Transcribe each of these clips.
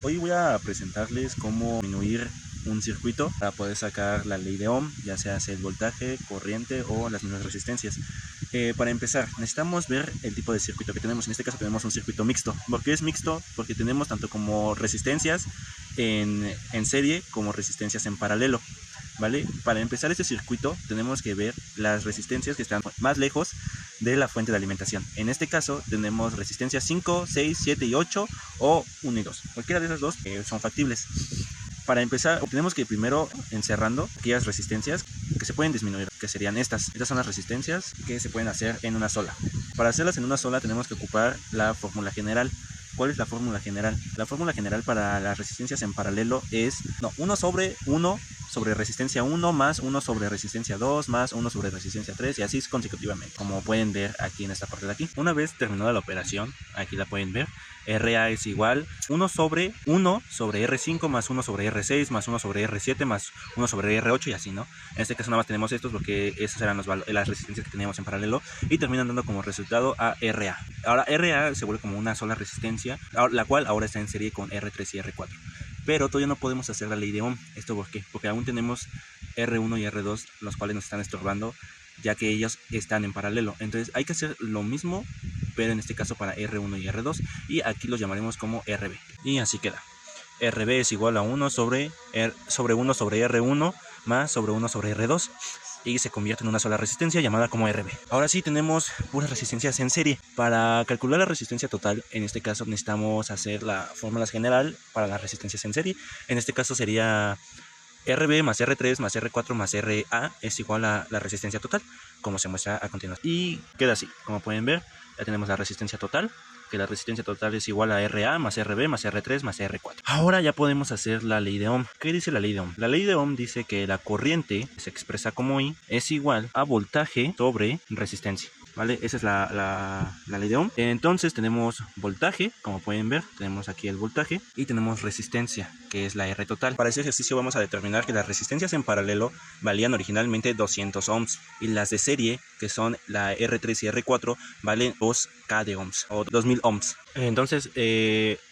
Hoy voy a presentarles cómo disminuir un circuito para poder sacar la ley de Ohm, ya sea el voltaje, corriente o las mismas resistencias. Para empezar, necesitamos ver el tipo de circuito que tenemos. En este caso tenemos un circuito mixto. ¿Por qué es mixto? Porque tenemos tanto como resistencias en serie como resistencias en paralelo, ¿vale? Para empezar este circuito tenemos que ver las resistencias que están más lejos de la fuente de alimentación. En este caso tenemos resistencias 5, 6, 7 y 8 o 1 y 2. Cualquiera de esas dos son factibles. Para empezar, tenemos que primero encerrando aquellas resistencias que se pueden disminuir, que serían estas. Estas son las resistencias que se pueden hacer en una sola. Para hacerlas en una sola tenemos que ocupar la fórmula general. ¿Cuál es la fórmula general? La fórmula general para las resistencias en paralelo es 1 sobre 1 sobre resistencia 1 más 1 sobre resistencia 2 más 1 sobre resistencia 3 y así consecutivamente, como pueden ver aquí en esta parte de aquí. Una vez terminada la operación, aquí la pueden ver, RA es igual 1 sobre R5 más 1 sobre R6 más 1 sobre R7 más 1 sobre R8 y así, ¿no? En este caso nada más tenemos estos porque esas eran las resistencias que teníamos en paralelo y terminan dando como resultado a RA. Ahora RA se vuelve como una sola resistencia, la cual ahora está en serie con R3 y R4. Pero todavía no podemos hacer la ley de Ohm. ¿Esto por qué? Porque aún tenemos R1 y R2, los cuales nos están estorbando, ya que ellos están en paralelo. Entonces hay que hacer lo mismo, pero en este caso para R1 y R2, y aquí los llamaremos como RB. Y así queda. RB es igual a 1 sobre 1 sobre R1 más sobre 1 sobre R2. Y se convierte en una sola resistencia llamada como RB. Ahora sí tenemos puras resistencias en serie. Para calcular la resistencia total, en este caso necesitamos hacer la fórmula general para las resistencias en serie. En este caso sería RB más R3 más R4 más RA es igual a la resistencia total, como se muestra a continuación. Y queda así, como pueden ver, ya tenemos la resistencia total, que la resistencia total es igual a RA más RB más R3 más R4. Ahora ya podemos hacer la ley de Ohm. ¿Qué dice la ley de Ohm? La ley de Ohm dice que la corriente, se expresa como I, es igual a voltaje sobre resistencia. ¿Vale? Esa es la ley de Ohm. Entonces tenemos voltaje, como pueden ver, tenemos aquí el voltaje y tenemos resistencia, que es la R total. Para ese ejercicio vamos a determinar que las resistencias en paralelo valían originalmente 200 ohms y las de serie, que son la R3 y R4, valen 2K de ohms o 2000 ohms. Entonces,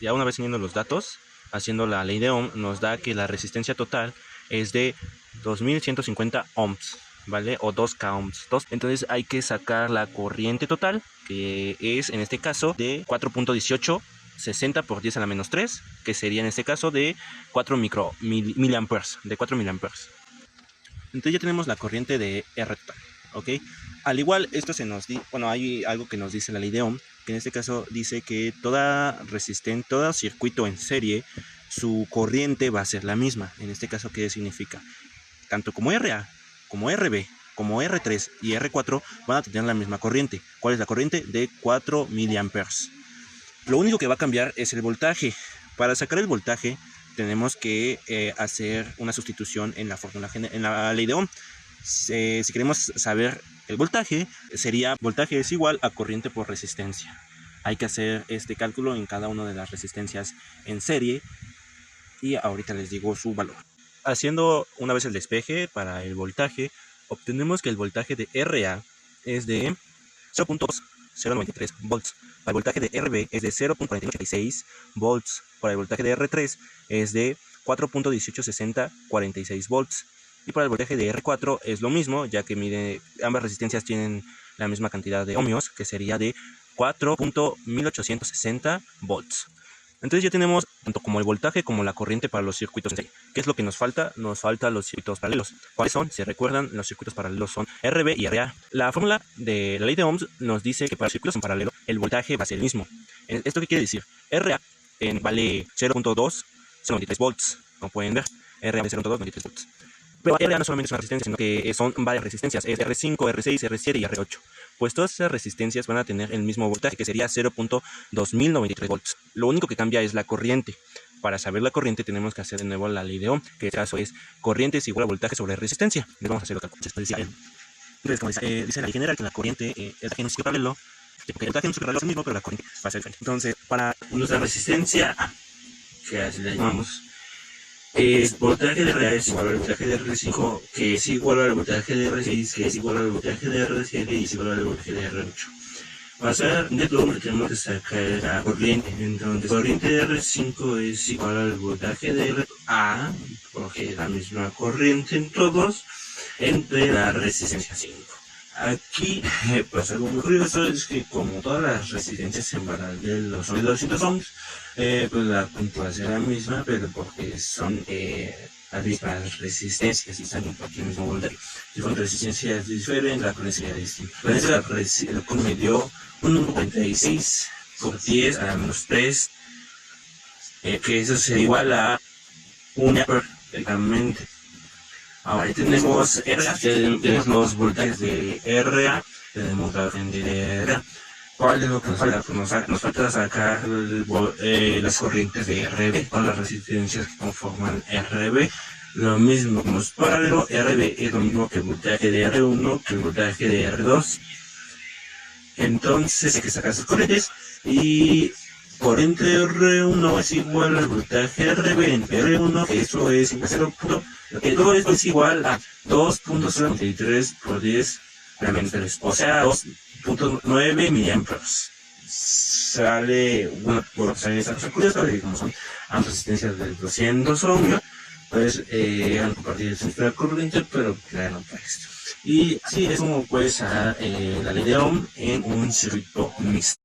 ya una vez teniendo los datos, haciendo la ley de Ohm, nos da que la resistencia total es de 2150 ohms. ¿Vale? O 2K ohms. Entonces hay que sacar la corriente total, que es en este caso de 4.18 60 por 10 a la menos 3, que sería en este caso de 4 miliamperes, de 4 miliamperes. Entonces ya tenemos la corriente de R total, ¿ok? Al igual, esto se nos bueno, hay algo que nos dice la ley de Ohm, que en este caso dice que todo circuito en serie, su corriente va a ser la misma. En este caso, ¿qué significa? Tanto como RA, como RB, como R3 y R4 van a tener la misma corriente. ¿Cuál es la corriente? De 4 miliamperes. Lo único que va a cambiar es el voltaje. Para sacar el voltaje tenemos que hacer una sustitución en la fórmula en la ley de Ohm. Si queremos saber el voltaje, sería voltaje es igual a corriente por resistencia. Hay que hacer este cálculo en cada una de las resistencias en serie y ahorita les digo su valor. Haciendo una vez el despeje para el voltaje, obtenemos que el voltaje de RA es de 0.093 volts. Para el voltaje de RB es de 0.4186 volts. Para el voltaje de R3 es de 4.186046 volts. Y para el voltaje de R4 es lo mismo, ya que ambas resistencias tienen la misma cantidad de ohmios, que sería de 4.1860 volts. Entonces ya tenemos tanto como el voltaje como la corriente para los circuitos en serie. ¿Qué es lo que nos falta? Nos faltan los circuitos paralelos. ¿Cuáles son? Si recuerdan, los circuitos paralelos son RB y RA. La fórmula de la ley de Ohms nos dice que para los circuitos en paralelo el voltaje va a ser el mismo. ¿Esto qué quiere decir? RA vale 0.293 volts, como pueden ver. RA vale 0.293 volts. Pero RA no solamente es una resistencia, sino que son varias resistencias. Es R5, R6, R7 y R8. Pues todas esas resistencias van a tener el mismo voltaje, que sería 0.2093 volts. Lo único que cambia es la corriente. Para saber la corriente tenemos que hacer de nuevo la ley de Ohm, que en este caso es corriente es igual a voltaje sobre resistencia. Les vamos a hacer los cálculos. Entonces, como dice la ley general, que la corriente, el voltaje en un ciclo paralelo, porque el voltaje en un ciclo paralelo es el mismo, pero la corriente va a ser diferente. Entonces, para nuestra resistencia, que así la llamamos, es voltaje de RA es igual al voltaje de R5, que es igual al voltaje de R6, que es igual al voltaje de R7 y es igual al voltaje de R8. Para hacer de todo tenemos que sacar la corriente. Entonces, corriente de R5 es igual al voltaje de RA, porque es la misma corriente en todos, entre la resistencia 5. Aquí, pues algo muy curioso es que como todas las resistencias en barral de los 200 ohms, pues la puntuación es la misma, pero porque son las mismas resistencias y están aquí el mismo voltaje. Si son resistencias diferentes, la corriente sería distinta. La me dio un 96 por 10 a la menos 3, que eso sería igual a 1 perfectamente. Ahora tenemos RA, tenemos los voltajes de RA, tenemos la corriente de RA. ¿Cuál es lo que nos falta? Pues nos falta sacar las corrientes de RB, o las resistencias que conforman RB. Lo mismo como es paralelo, RB es lo mismo que el voltaje de R1 que el voltaje de R2. Entonces hay que sacar sus corrientes y corriente R1 es igual al voltaje RB en R1, que eso es 0. Todo esto es igual a 2.73 por 10 a la menos 3, o sea 2.9 miliamperes. Sale una esa cosa curiosa de que como son ambas resistencias del 200 ohms, pues han compartido el centro de corriente, pero claro, para esto. Y así es como puedes sacar la ley de Ohm en un circuito mixto.